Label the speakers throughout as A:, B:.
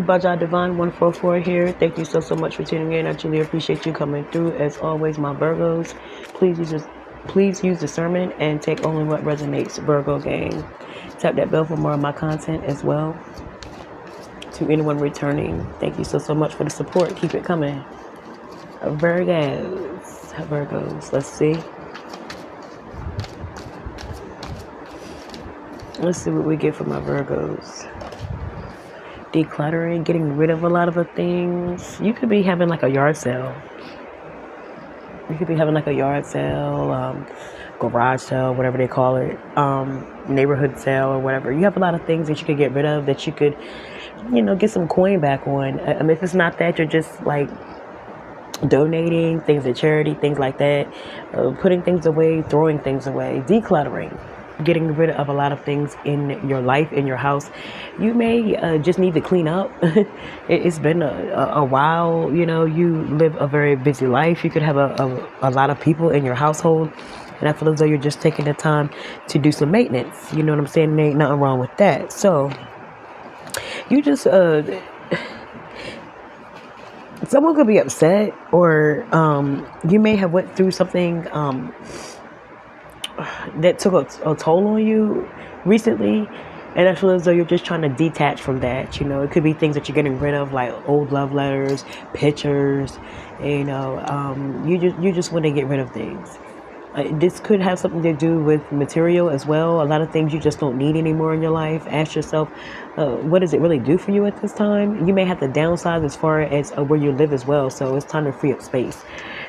A: Baja Divine 144 here. Thank you so much for tuning in. I truly appreciate you coming through. As always, my Virgos, please use discernment and take only what resonates. Virgo gang. Tap that bell for more of my content as well. To anyone returning, thank you so much for the support. Keep it coming. Virgos. Let's see. Let's see what we get from my Virgos. Decluttering, getting rid of a lot of the things. You could be having like a yard sale. Garage sale, whatever they call it, neighborhood sale or whatever. You have a lot of things that you could get rid of that you could, get some coin back on. I mean, if it's not that, you're just like donating things to charity, things like that, putting things away, throwing things away, decluttering. Getting rid of a lot of things in your life, in your house. You may just need to clean up. It's been a while. You live a very busy life. You could have a lot of people in your household. And I feel as though you're just taking the time to do some maintenance. You know what I'm saying? There ain't nothing wrong with that. So you just... someone could be upset, or you may have went through something... that took a toll on you recently, and I feel as though you're just trying to detach from that. It could be things that you're getting rid of, like old love letters, pictures. You just want to get rid of things. This could have something to do with material as well. A lot of things you just don't need anymore in your life. Ask yourself, what does it really do for you at this time? You may have to downsize as far as where you live as well. So it's time to free up space.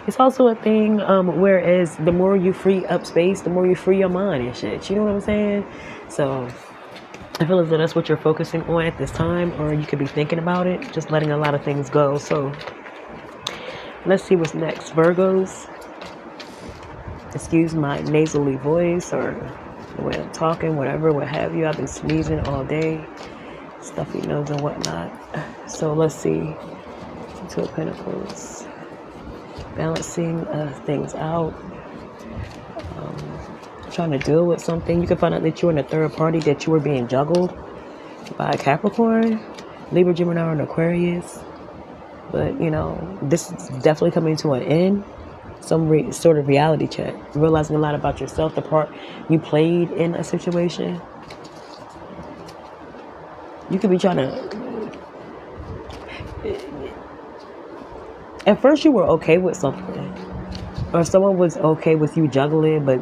A: It's also a thing, whereas the more you free up space, the more you free your mind and shit. You know what I'm saying? So I feel as though that's what you're focusing on at this time, or you could be thinking about it, just letting a lot of things go. So let's see what's next, Virgos. Excuse my nasally voice or the way I'm talking, whatever, what have you. I've been sneezing all day, stuffy nose and whatnot. So let's see. Two of Pentacles. Balancing things out, trying to deal with something. You can find out that you're in a third party, that you were being juggled by a Capricorn, Libra, Gemini, and Aquarius. But, this is definitely coming to an end. Some sort of reality check. Realizing a lot about yourself, the part you played in a situation. You could be trying to... At first you were okay with something, or someone was okay with you juggling, but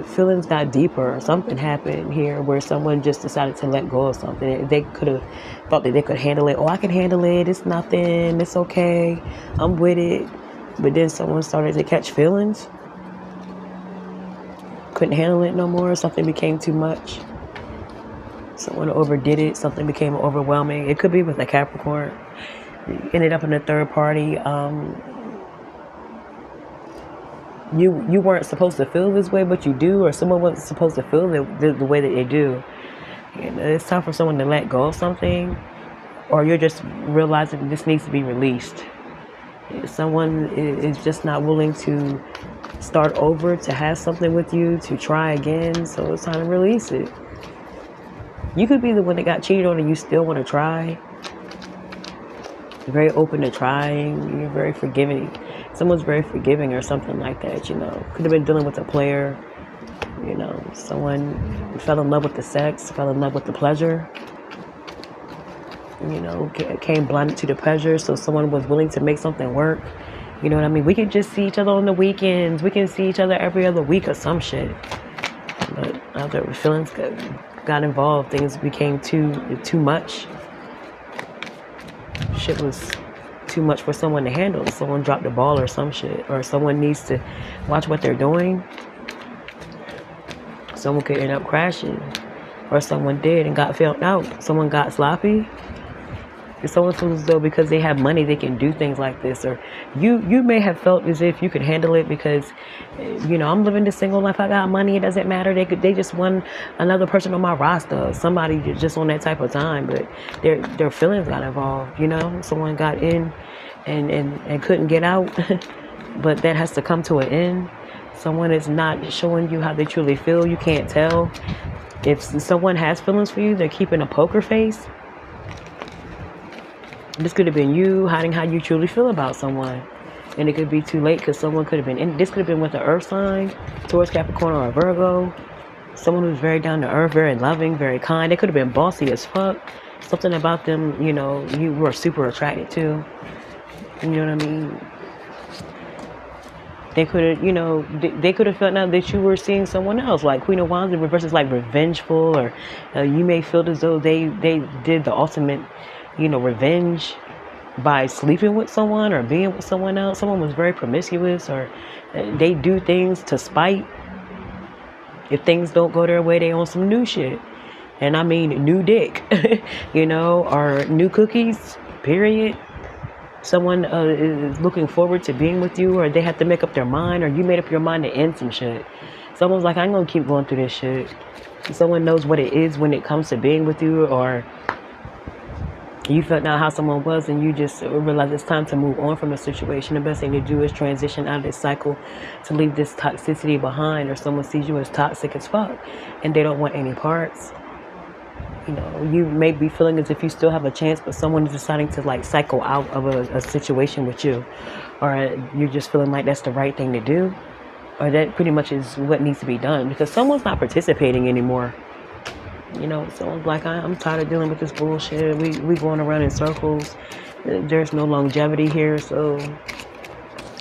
A: feelings got deeper, or something happened here where someone just decided to let go of something. They could have thought that they could handle it. Oh, I can handle it. It's nothing. It's okay. I'm with it. But then someone started to catch feelings. Couldn't handle it no more. Something became too much. Someone overdid it. Something became overwhelming. It could be with a Capricorn. You ended up in a third party. You weren't supposed to feel this way, but you do, or someone wasn't supposed to feel the way that they do. It's time for someone to let go of something, or you're just realizing this needs to be released. Someone is just not willing to start over, to have something with you, to try again, so it's time to release it. You could be the one that got cheated on and you still want to try. You're very open to trying. You're very forgiving. Someone's very forgiving or something like that, Could have been dealing with a player. Someone fell in love with the sex, fell in love with the pleasure. Came blinded to the pleasure, so someone was willing to make something work. You know what I mean? We can just see each other on the weekends. We can see each other every other week or some shit. But other feelings got involved. Things became too much. Shit was too much for someone to handle. Someone dropped the ball or some shit, or someone needs to watch what they're doing. Someone could end up crashing, or someone did and got found out. Someone got sloppy. If someone feels as though because they have money they can do things like this, or you may have felt as if you could handle it because I'm living this single life, I got money, it doesn't matter, they just want another person on my roster, somebody just on that type of time, but their feelings got involved. Someone got in and couldn't get out. But that has to come to an end. Someone is not showing you how they truly feel. You can't tell. If someone has feelings for you, they're keeping a poker face. This could have been you hiding how you truly feel about someone. And it could be too late because someone could have been in. This could have been with an earth sign, Taurus, Capricorn, or a Virgo. Someone who's very down to earth, very loving, very kind. They could have been bossy as fuck. Something about them, you were super attracted to. You know what I mean? They could have, they could have felt now that you were seeing someone else. Like Queen of Wands in reverse is like revengeful, or you may feel as though they did the ultimate, revenge by sleeping with someone or being with someone else. Someone was very promiscuous, or they do things to spite. If things don't go their way, they on some new shit. And I mean new dick, or new cookies, period. Someone is looking forward to being with you, or they have to make up their mind, or you made up your mind to end some shit. Someone's like, I ain't gonna keep going through this shit. Someone knows what it is when it comes to being with you, or you felt out how someone was and you just realize it's time to move on from a situation. The best thing to do is transition out of this cycle, to leave this toxicity behind, or someone sees you as toxic as fuck and they don't want any parts. You may be feeling as if you still have a chance, but someone is deciding to like cycle out of a situation with you, or you're just feeling like that's the right thing to do, or that pretty much is what needs to be done because someone's not participating anymore. Someone's like, I'm tired of dealing with this bullshit. We going around in circles. There's no longevity here, so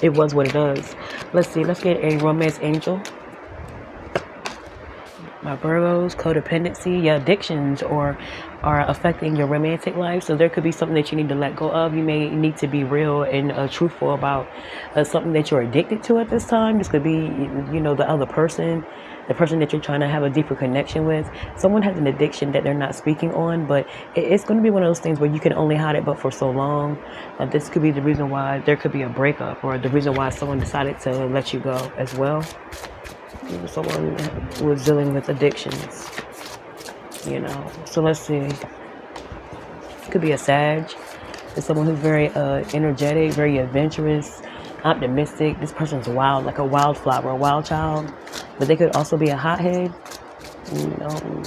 A: it was what it is. Let's see. Let's get a romance angel. My Virgos, codependency, addictions are affecting your romantic life. So there could be something that you need to let go of. You may need to be real and truthful about something that you're addicted to at this time. This could be, the other person, the person that you're trying to have a deeper connection with. Someone has an addiction that they're not speaking on, but it's going to be one of those things where you can only hide it but for so long. This could be the reason why there could be a breakup, or the reason why someone decided to let you go as well. Someone was dealing with addictions, So let's see. It could be a Sag. It's someone who's very energetic, very adventurous, optimistic. This person's wild, like a wildflower, a wild child. But they could also be a hothead.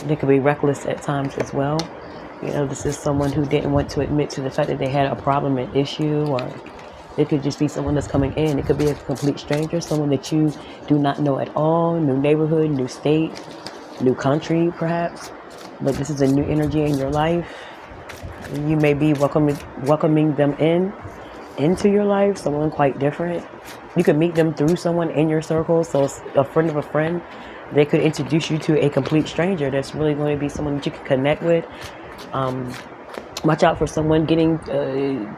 A: They could be reckless at times as well. This is someone who didn't want to admit to the fact that they had a problem, an issue, or it could just be someone that's coming in. It could be a complete stranger, someone that you do not know at all. New neighborhood, new state, new country, perhaps. But this is a new energy in your life. You may be welcoming them into your life, someone quite different. You could meet them through someone in your circle. So a friend of a friend, they could introduce you to a complete stranger that's really going to be someone that you can connect with. Watch out for someone getting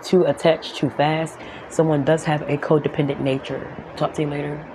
A: too attached too fast. Someone does have a codependent nature. Talk to you later.